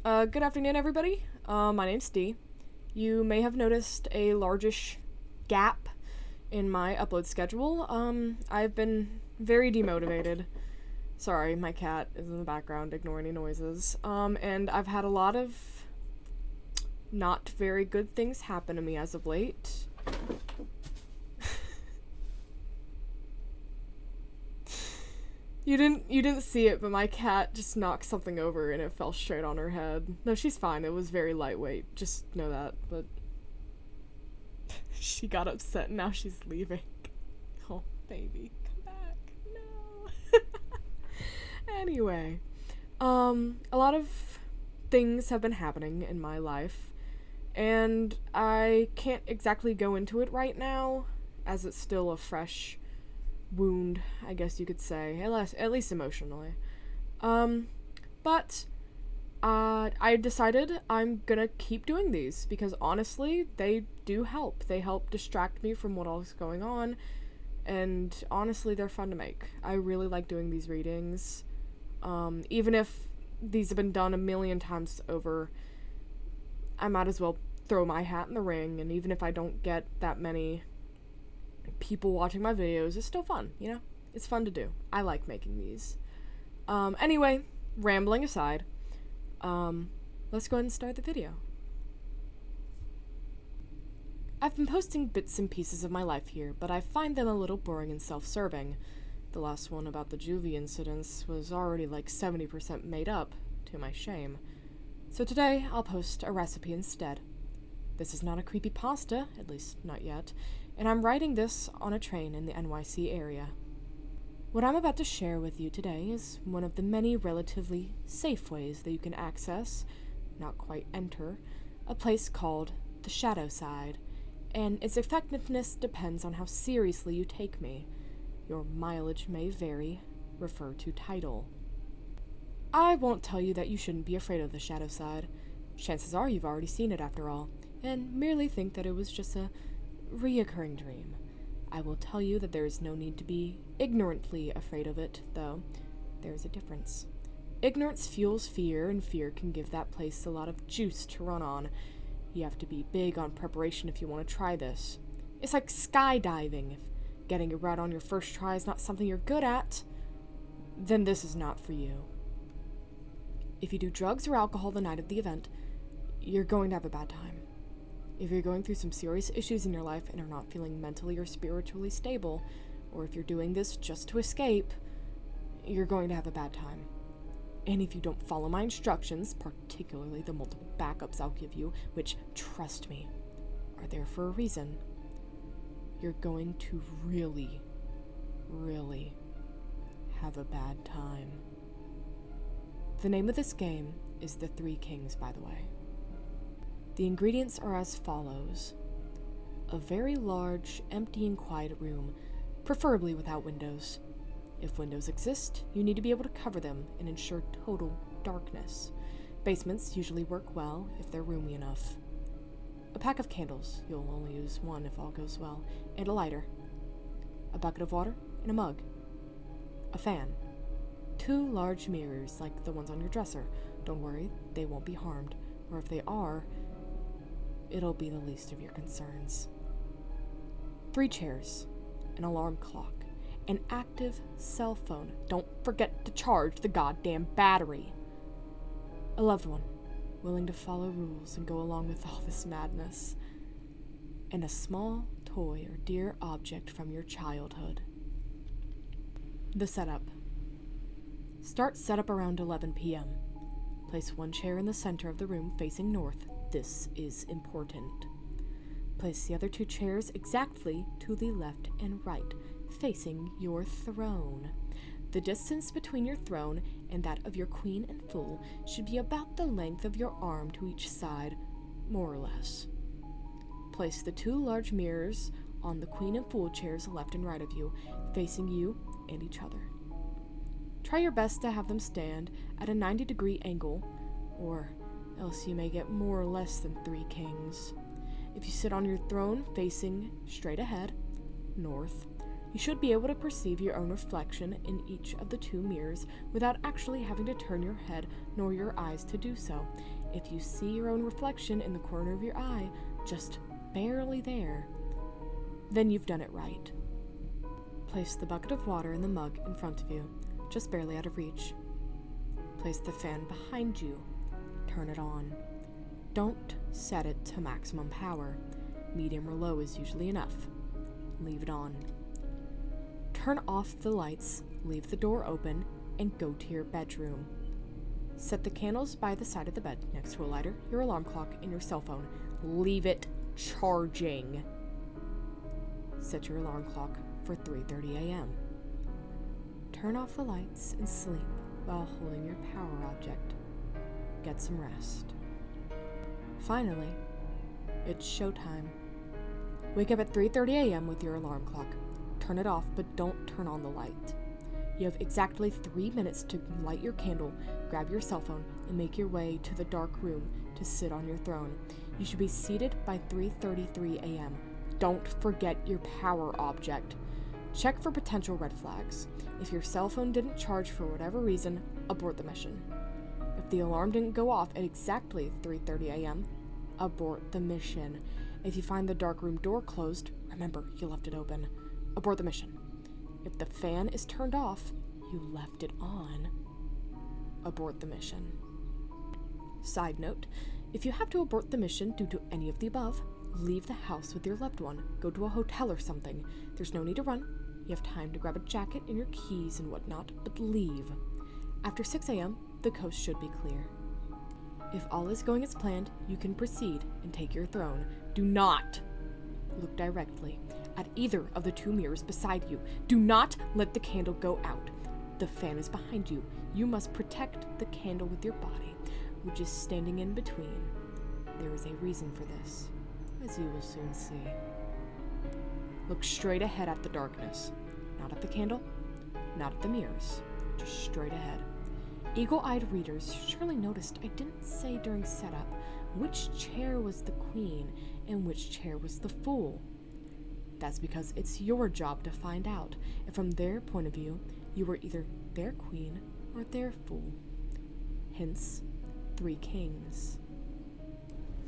Good afternoon, everybody. My name's Dee. You may have noticed a largish gap in my upload schedule. I've been very demotivated. Sorry, my cat is in the background, ignore any noises. And I've had a lot of not very good things happen to me as of late. You didn't see it, but my cat just knocked something over and it fell straight on her head. No, she's fine. It was very lightweight. Just know that. But she got upset and now she's leaving. Oh, baby, come back. No. Anyway, a lot of things have been happening in my life, and I can't exactly go into it right now, as it's still a fresh wound, I guess you could say, at least emotionally. But I decided I'm gonna keep doing these because honestly, they do help. They help distract me from what else is going on, and honestly, they're fun to make. I really like doing these readings. Even if these have been done a million times over, I might as well throw my hat in the ring, and even if I don't get that many people watching my videos, it's still fun, you know? It's fun to do. I like making these. Anyway, rambling aside, let's go ahead and start the video. I've been posting bits and pieces of my life here, but I find them a little boring and self-serving. The last one about the juvie incidents was already like 70% made up, to my shame. So today, I'll post a recipe instead. This is not a creepypasta, at least not yet, and I'm writing this on a train in the NYC area. What I'm about to share with you today is one of the many relatively safe ways that you can access, not quite enter, a place called the Shadow Side, and its effectiveness depends on how seriously you take me. Your mileage may vary. Refer to title. I won't tell you that you shouldn't be afraid of the Shadow Side. Chances are you've already seen it after all, and merely think that it was just a reoccurring dream. I will tell you that there is no need to be ignorantly afraid of it, though. There is a difference. Ignorance fuels fear, and fear can give that place a lot of juice to run on. You have to be big on preparation if you want to try this. It's like skydiving. If getting it right on your first try is not something you're good at, then this is not for you. If you do drugs or alcohol the night of the event, you're going to have a bad time. If you're going through some serious issues in your life and are not feeling mentally or spiritually stable, or if you're doing this just to escape, you're going to have a bad time. And if you don't follow my instructions, particularly the multiple backups I'll give you, which, trust me, are there for a reason, you're going to really, really have a bad time. The name of this game is The Three Kings, by the way. The ingredients are as follows. A very large, empty and quiet room, preferably without windows. If windows exist, you need to be able to cover them and ensure total darkness. Basements usually work well if they're roomy enough. A pack of candles, you'll only use one if all goes well, and a lighter. A bucket of water and a mug. A fan. 2 large mirrors like the ones on your dresser. Don't worry, they won't be harmed, or if they are, it'll be the least of your concerns. 3 chairs, an alarm clock, an active cell phone. Don't forget to charge the goddamn battery. A loved one, willing to follow rules and go along with all this madness. And a small toy or dear object from your childhood. The setup. Start setup around 11 p.m. Place 1 chair in the center of the room facing north. This is important. Place the other 2 chairs exactly to the left and right, facing your throne. The distance between your throne and that of your queen and fool should be about the length of your arm to each side, more or less. Place the 2 large mirrors on the queen and fool chairs left and right of you, facing you and each other. Try your best to have them stand at a 90-degree angle, or else you may get more or less than 3 kings. If you sit on your throne facing straight ahead, north, you should be able to perceive your own reflection in each of the 2 mirrors without actually having to turn your head nor your eyes to do so, If you see your own reflection in the corner of your eye, just barely there, then you've done it right. Place the bucket of water in the mug in front of you, just barely out of reach. Place the fan behind you. Turn it on. Don't set it to maximum power. Medium or low is usually enough. Leave it on. Turn off the lights, leave the door open, and go to your bedroom. Set the candles by the side of the bed, next to a lighter, your alarm clock, and your cell phone. Leave it charging. Set your alarm clock for 3:30 a.m. Turn off the lights and sleep while holding your power object. Get some rest. Finally, it's showtime. Wake up at 3:30 a.m. with your alarm clock. Turn it off, but don't turn on the light. You have exactly 3 minutes to light your candle, grab your cell phone, and make your way to the dark room to sit on your throne. You should be seated by 3:33 a.m. Don't forget your power object. Check for potential red flags. If your cell phone didn't charge for whatever reason, abort the mission. If the alarm didn't go off at exactly 3:30 a.m., abort the mission. If you find the dark room door closed, remember, you left it open. Abort the mission. If the fan is turned off, you left it on. Abort the mission. Side note, if you have to abort the mission due to any of the above, leave the house with your loved one. Go to a hotel or something. There's no need to run. You have time to grab a jacket and your keys and whatnot, but leave. After 6 a.m., the coast should be clear. If all is going as planned, you can proceed and take your throne. Do not look directly at either of the two mirrors beside you. Do not let the candle go out. The fan is behind you. You must protect the candle with your body, which is standing in between. There is a reason for this, as you will soon see. Look straight ahead at the darkness. Not at the candle, not at the mirrors, just straight ahead. Eagle-eyed readers surely noticed I didn't say during setup which chair was the queen and which chair was the fool. That's because it's your job to find out, and from their point of view, you were either their queen or their fool. Hence, 3 kings.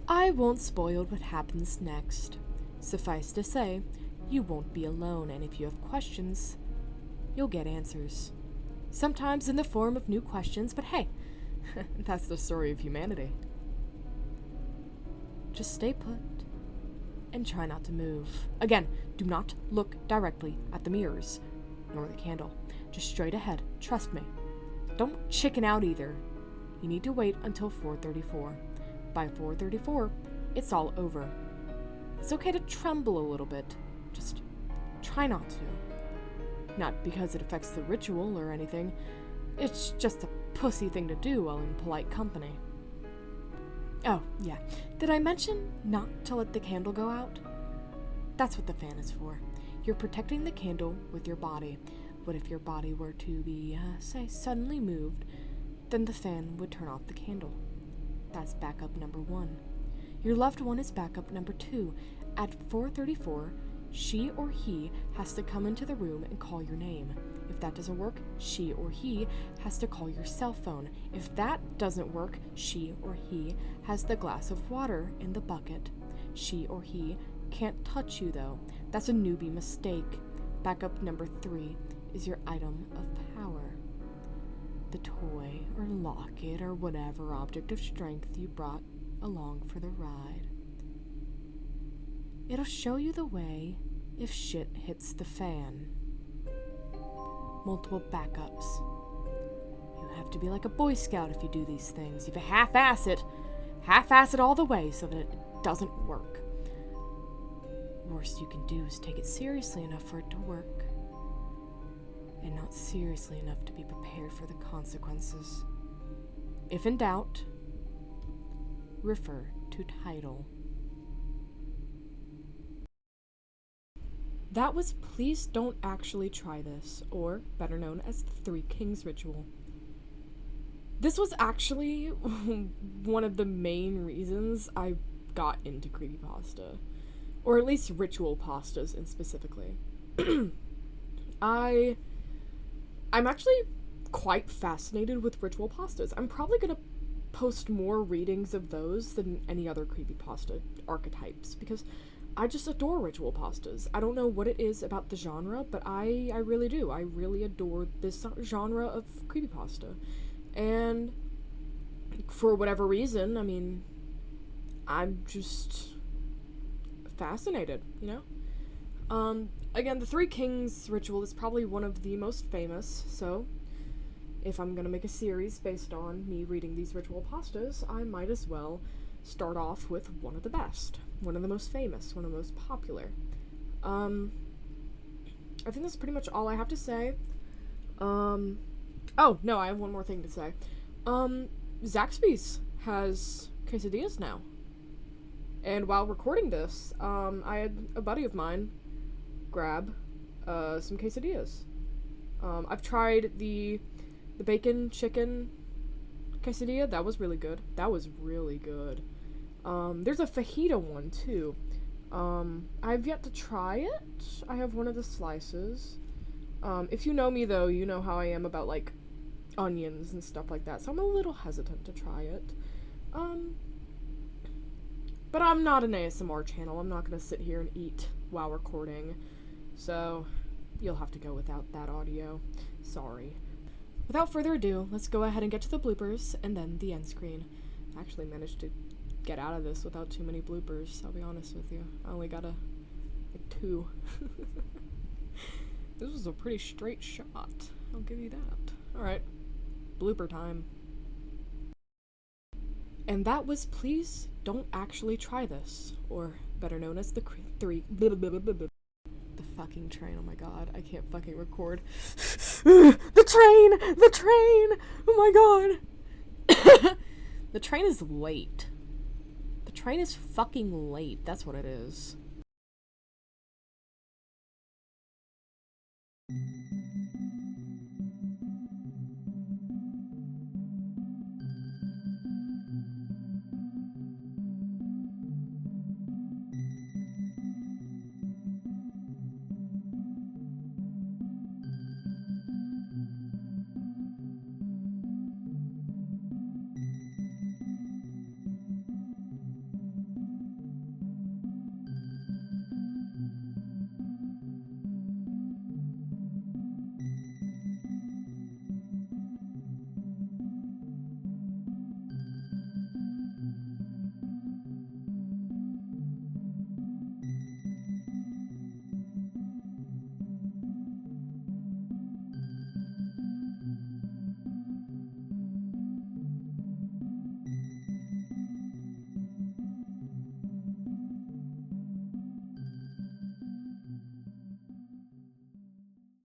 I won't spoil what happens next. Suffice to say, you won't be alone, and if you have questions, you'll get answers. Sometimes in the form of new questions, but hey, that's the story of humanity. Just stay put and try not to move. Again, do not look directly at the mirrors, nor the candle. Just straight ahead, trust me. Don't chicken out either. You need to wait until 4:34. By 4:34, it's all over. It's okay to tremble a little bit. Just try not to. Not because it affects the ritual or anything. It's just a pussy thing to do while in polite company. Oh, yeah. Did I mention not to let the candle go out? That's what the fan is for. You're protecting the candle with your body. But if your body were to be, say, suddenly moved, then the fan would turn off the candle. That's backup number 1. Your loved one is backup number 2. At 4:34, she or he has to come into the room and call your name. If that doesn't work, she or he has to call your cell phone. If that doesn't work, she or he has the glass of water in the bucket. She or he can't touch you, though. That's a newbie mistake. Backup number 3 is your item of power. The toy or locket or whatever object of strength you brought along for the ride. It'll show you the way if shit hits the fan. Multiple backups. You have to be like a Boy Scout if you do these things. You half-ass it all the way so that it doesn't work. Worst you can do is take it seriously enough for it to work, and not seriously enough to be prepared for the consequences. If in doubt, refer to title. That was Please Don't Actually Try This, or better known as the 3 Kings Ritual. This was actually one of the main reasons I got into creepypasta, or at least ritual pastas in specifically. I'm actually quite fascinated with ritual pastas. I'm probably gonna post more readings of those than any other creepypasta archetypes, because I just adore ritual pastas. I don't know what it is about the genre, but I really do. I really adore this genre of creepypasta. And for whatever reason, I mean, I'm just fascinated, you know? Again, the Three Kings ritual is probably one of the most famous, so if I'm gonna make a series based on me reading these ritual pastas, I might as well start off with one of the best, one of the most famous, one of the most popular. I think that's pretty much all I have to say. Oh, no, I have one more thing to say. Zaxby's has quesadillas now. And while recording this, I had a buddy of mine grab some quesadillas. I've tried the bacon chicken quesadilla. That was really good. That was really good. There's a fajita one too. I've yet to try it. I have one of the slices. If you know me though, you know how I am about like onions and stuff like that, so I'm a little hesitant to try it. But I'm not an ASMR channel. I'm not gonna sit here and eat while recording, so you'll have to go without that audio. Sorry. Without further ado, let's go ahead and get to the bloopers and then the end screen. I actually managed to get out of this without too many bloopers, I'll be honest with you. I only got like 2. This was a pretty straight shot, I'll give you that. Alright, blooper time. And that was Please Don't Actually Try This, or better known as the the fucking train, oh my god, I can't fucking record. The train! The train! Oh my god! The train is late. The train is fucking late, that's what it is.